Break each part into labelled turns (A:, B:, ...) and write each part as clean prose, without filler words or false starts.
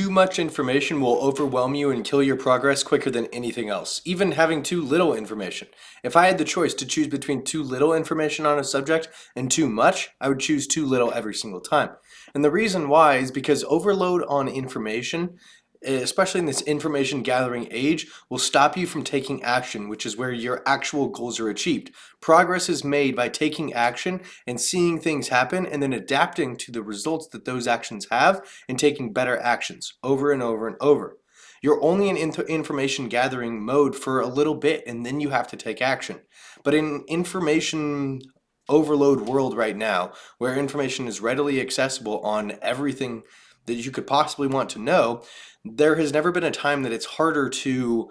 A: Too much information will overwhelm you and kill your progress quicker than anything else, even having too little information. If I had the choice to choose between too little information on a subject and too much, I would choose too little every single time. And the reason why is because overload on information, especially in this information gathering age, will stop you from taking action, which is where your actual goals are achieved. Progress is made by taking action and seeing things happen and then adapting to the results that those actions have and taking better actions over and over and over. You're only in information gathering mode for a little bit and then you have to take action. But in information overload world right now, where information is readily accessible on everything that you could possibly want to know, there has never been a time that it's harder to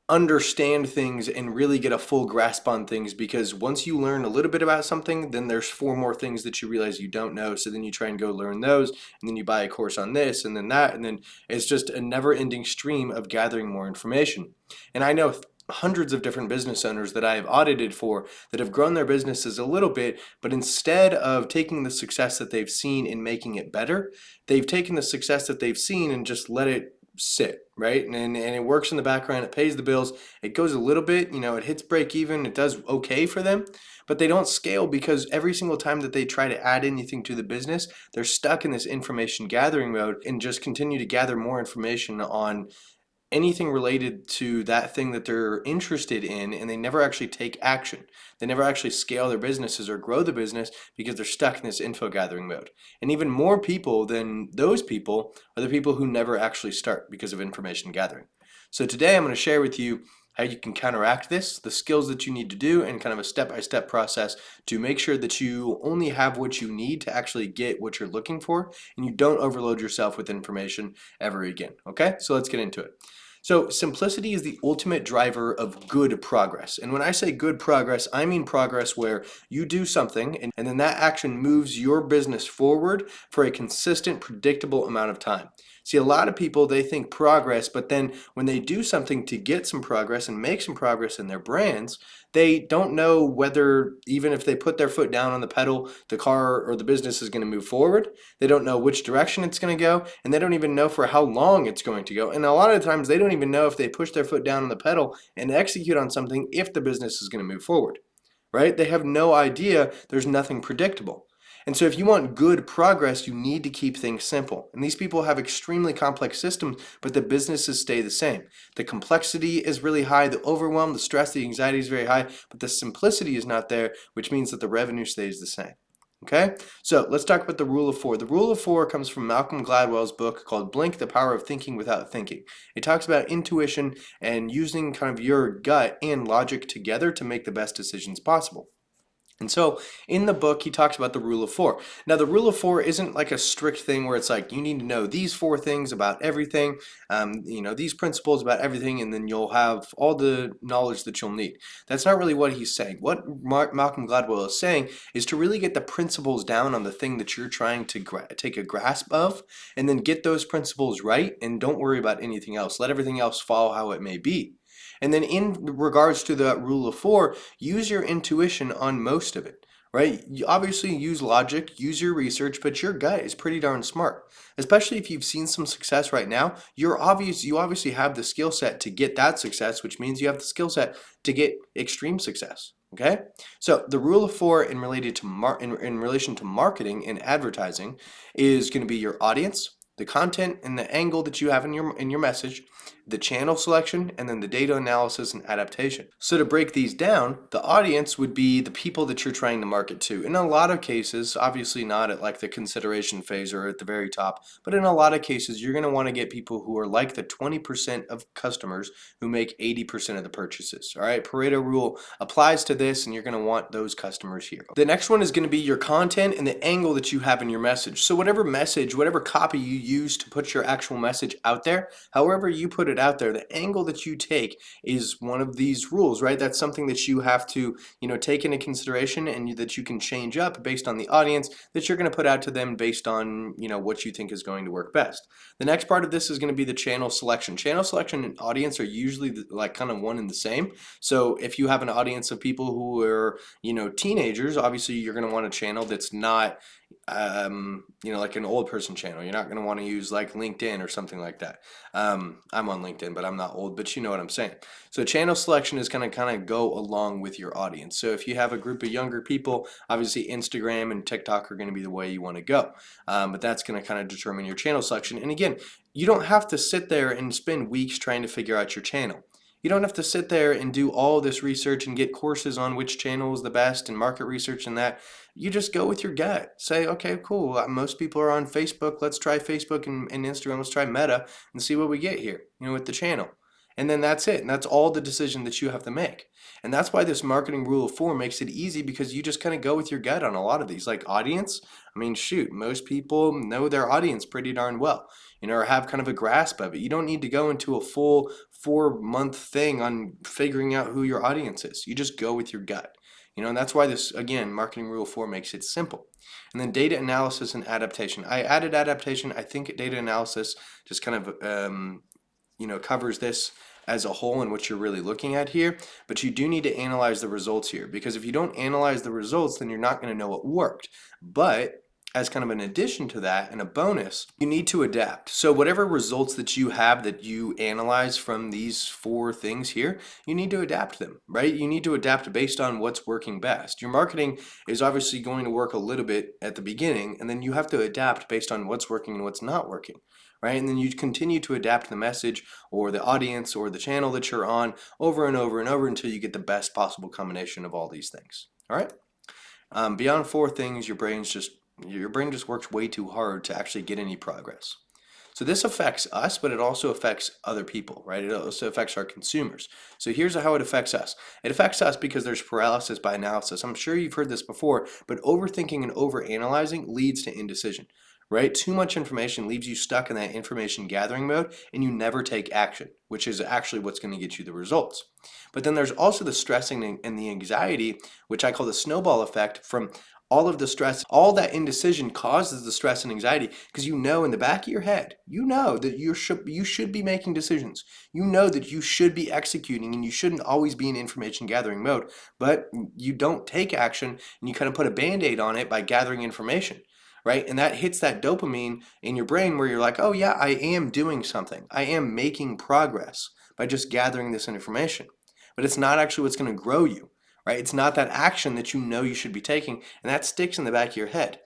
A: understand things and really get a full grasp on things, because once you learn a little bit about something, then there's four more things that you realize you don't know, so then you try and go learn those, and then you buy a course on this and then that, and then it's just a never-ending stream of gathering more information. And I know hundreds of different business owners that I have audited for that have grown their businesses a little bit, but instead of taking the success that they've seen and making it better, they've taken the success that they've seen and just let it sit, right? And it works in the background, it pays the bills, it goes a little bit, it hits break even, it does okay for them, but they don't scale because every single time that they try to add anything to the business, they're stuck in this information gathering mode and just continue to gather more information on anything related to that thing that they're interested in, and they never actually take action. They never actually scale their businesses or grow the business because they're stuck in this info gathering mode. And even more people than those people are the people who never actually start because of information gathering. So today I'm going to share with you how you can counteract this, the skills that you need to do, and kind of a step-by-step process to make sure that you only have what you need to actually get what you're looking for, and you don't overload yourself with information ever again. Okay, so let's get into it. So simplicity is the ultimate driver of good progress. And when I say good progress, I mean progress where you do something and then that action moves your business forward for a consistent, predictable amount of time. See, a lot of people, they think progress, but then when they do something to get some progress and make some progress in their brands, they don't know whether, even if they put their foot down on the pedal, the car or the business is going to move forward. They don't know which direction it's going to go, and they don't even know for how long it's going to go. And a lot of times they don't even know if they push their foot down on the pedal and execute on something if the business is going to move forward, right? They have no idea. There's nothing predictable. And so if you want good progress, you need to keep things simple. And these people have extremely complex systems, but the businesses stay the same. The complexity is really high, the overwhelm, the stress, the anxiety is very high, but the simplicity is not there, which means that the revenue stays the same. Okay, so let's talk about the rule of four. The rule of four comes from Malcolm Gladwell's book called Blink, the Power of Thinking Without Thinking. It talks about intuition and using kind of your gut and logic together to make the best decisions possible. And so in the book, he talks about the rule of four. Now, the rule of four isn't like a strict thing where it's like you need to know these four things about everything, these principles about everything, and then you'll have all the knowledge that you'll need. That's not really what he's saying. What Malcolm Gladwell is saying is to really get the principles down on the thing that you're trying to take a grasp of, and then get those principles right, and don't worry about anything else. Let everything else fall how it may be. And then in regards to that rule of four, use your intuition on most of it, right? You obviously use logic, use your research, but your gut is pretty darn smart. Especially if you've seen some success right now, you obviously have the skill set to get that success, which means you have the skill set to get extreme success. Okay, so the rule of four in relation to marketing and advertising is going to be your audience, the content and the angle that you have in your message, the channel selection, and then the data analysis and adaptation. So to break these down, the audience would be the people that you're trying to market to. In a lot of cases, obviously not at like the consideration phase or at the very top, but in a lot of cases, you're going to want to get people who are like the 20% of customers who make 80% of the purchases. All right, Pareto rule applies to this, and you're going to want those customers here. The next one is going to be your content and the angle that you have in your message. So whatever message, whatever copy you use to put your actual message out there, however you put it out there, the angle that you take is one of these rules, right? That's something that you have to, take into consideration, and that you can change up based on the audience that you're going to put out to them based on, what you think is going to work best. The next part of this is going to be the channel selection. Channel selection and audience are usually like kind of one and the same. So if you have an audience of people who are, teenagers, obviously you're going to want a channel that's not, like an old person channel. You're not going to want to use like LinkedIn or something like that. I'm on LinkedIn, but I'm not old, but you know what I'm saying. So channel selection is going to kind of go along with your audience. So if you have a group of younger people, obviously Instagram and TikTok are going to be the way you want to go. But that's going to kind of determine your channel selection. And again, you don't have to sit there and spend weeks trying to figure out your channel. You don't have to sit there and do all this research and get courses on which channel is the best and market research and that. You just go with your gut. Say, okay, cool. Most people are on Facebook. Let's try Facebook and Instagram. Let's try Meta and see what we get here, with the channel. And then that's it. And that's all the decision that you have to make. And that's why this marketing rule of 4 makes it easy, because you just kind of go with your gut on a lot of these. Like audience, I mean, shoot, most people know their audience pretty darn well, or have kind of a grasp of it. You don't need to go into a full 4-month thing on figuring out who your audience is. You just go with your gut. And that's why this, again, marketing rule 4 makes it simple. And then data analysis and adaptation. I added adaptation. I think data analysis just kind of, covers this as a whole and what you're really looking at here. But you do need to analyze the results here, because if you don't analyze the results, then you're not going to know what worked. But as kind of an addition to that and a bonus, you need to adapt. So whatever results that you have that you analyze from these 4 things here, you need to adapt them, right? You need to adapt based on what's working best. Your marketing is obviously going to work a little bit at the beginning, and then you have to adapt based on what's working and what's not working, right? And then you continue to adapt the message or the audience or the channel that you're on over and over and over until you get the best possible combination of all these things, all right? Beyond 4 things, your brain just works way too hard to actually get any progress. So this affects us, but it also affects other people, right? It also affects our consumers. So here's how it affects us. It affects us because there's paralysis by analysis. I'm sure you've heard this before, but overthinking and overanalyzing leads to indecision, right? Too much information leaves you stuck in that information gathering mode, and you never take action, which is actually what's going to get you the results. But then there's also the stressing and the anxiety, which I call the snowball effect from all of the stress. All that indecision causes the stress and anxiety because in the back of your head, that you should be making decisions. You know that you should be executing, and you shouldn't always be in information gathering mode, but you don't take action, and you kind of put a band-aid on it by gathering information, right? And that hits that dopamine in your brain where you're like, oh yeah, I am doing something. I am making progress by just gathering this information. But it's not actually what's going to grow you, right? It's not that action that you should be taking, and that sticks in the back of your head,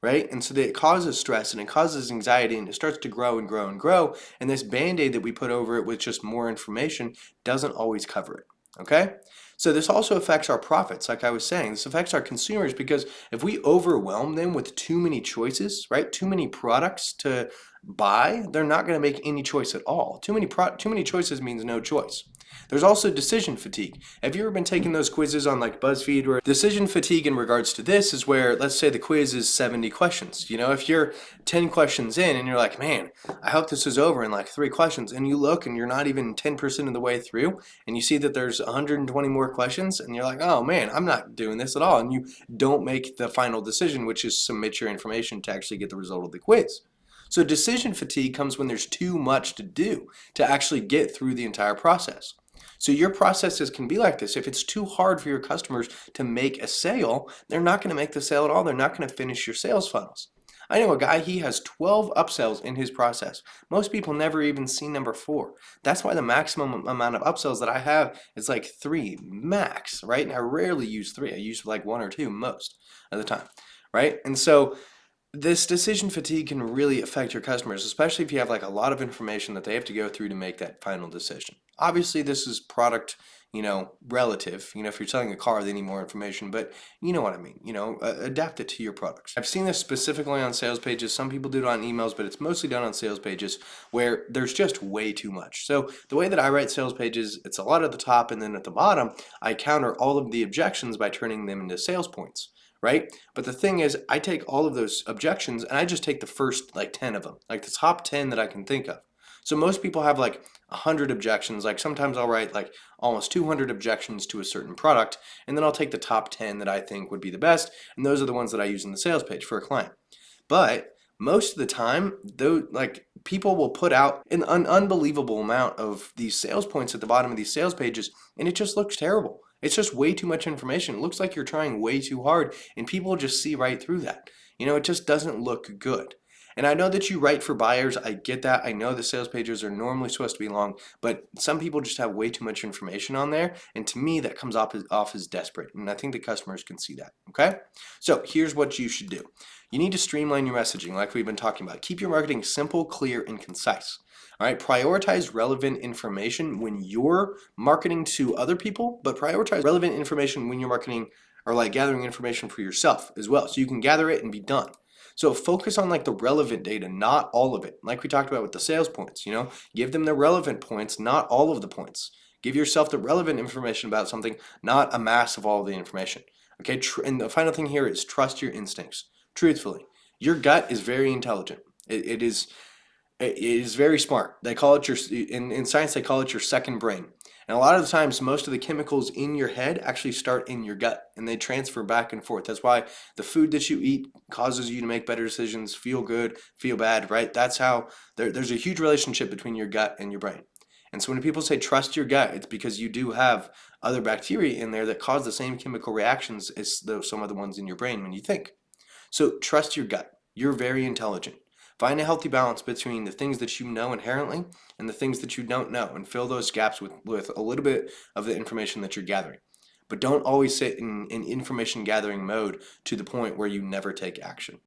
A: right? And so that it causes stress and it causes anxiety, and it starts to grow and grow and grow. And this band-aid that we put over it with just more information doesn't always cover it, okay? So this also affects our profits, like I was saying. This affects our consumers because if we overwhelm them with too many choices, right? Too many products to buy, they're not going to make any choice at all. Too many choices means no choice. There's also decision fatigue. Have you ever been taking those quizzes on like BuzzFeed? Where decision fatigue in regards to this is where, let's say the quiz is 70 questions. If you're 10 questions in and you're like, man, I hope this is over in like 3 questions, and you look and you're not even 10% of the way through, and you see that there's 120 more questions, and you're like, oh man, I'm not doing this at all. And you don't make the final decision, which is submit your information to actually get the result of the quiz. So decision fatigue comes when there's too much to do to actually get through the entire process. So your processes can be like this. If it's too hard for your customers to make a sale, they're not going to make the sale at all. They're not going to finish your sales funnels. I know a guy, he has 12 upsells in his process. Most people never even see number 4. That's why the maximum amount of upsells that I have is like 3 max, right? And I rarely use 3. I use like 1 or 2 most of the time, right? And so this decision fatigue can really affect your customers, especially if you have like a lot of information that they have to go through to make that final decision. Obviously, this is product, relative. If you're selling a car, they need more information, but you know what I mean. Adapt it to your products. I've seen this specifically on sales pages. Some people do it on emails, but it's mostly done on sales pages where there's just way too much. So the way that I write sales pages, it's a lot at the top, and then at the bottom, I counter all of the objections by turning them into sales points, right? But the thing is, I take all of those objections and I just take the first like 10 of them, like the top 10 that I can think of. So most people have like 100 objections. Like sometimes I'll write like almost 200 objections to a certain product, and then I'll take the top 10 that I think would be the best, and those are the ones that I use in the sales page for a client. But most of the time, though, like people will put out an unbelievable amount of these sales points at the bottom of these sales pages, and it just looks terrible. It's just way too much information. It looks like you're trying way too hard, and people just see right through that. it just doesn't look good. And I know that you write for buyers. I get that. I know the sales pages are normally supposed to be long, but some people just have way too much information on there. And to me, that comes off as desperate. And I think the customers can see that. Okay. So here's what you should do. You need to streamline your messaging like we've been talking about. Keep your marketing simple, clear, and concise. All right, prioritize relevant information when you're marketing to other people, but prioritize relevant information when you're marketing or like gathering information for yourself as well. So you can gather it and be done. So focus on like the relevant data, not all of it. Like we talked about with the sales points, give them the relevant points, not all of the points. Give yourself the relevant information about something, not a mass of all of the information. Okay, and the final thing here is trust your instincts. Truthfully, your gut is very intelligent. It is very smart. They call it in science they call it your second brain. And a lot of the times most of the chemicals in your head actually start in your gut and they transfer back and forth. That's why the food that you eat causes you to make better decisions, feel good, feel bad, right? That's how there's a huge relationship between your gut and your brain. And so when people say trust your gut, it's because you do have other bacteria in there that cause the same chemical reactions as some of the ones in your brain when you think. So trust your gut. You're very intelligent. Find a healthy balance between the things that you know inherently and the things that you don't know, and fill those gaps with a little bit of the information that you're gathering. But don't always sit in information gathering mode to the point where you never take action.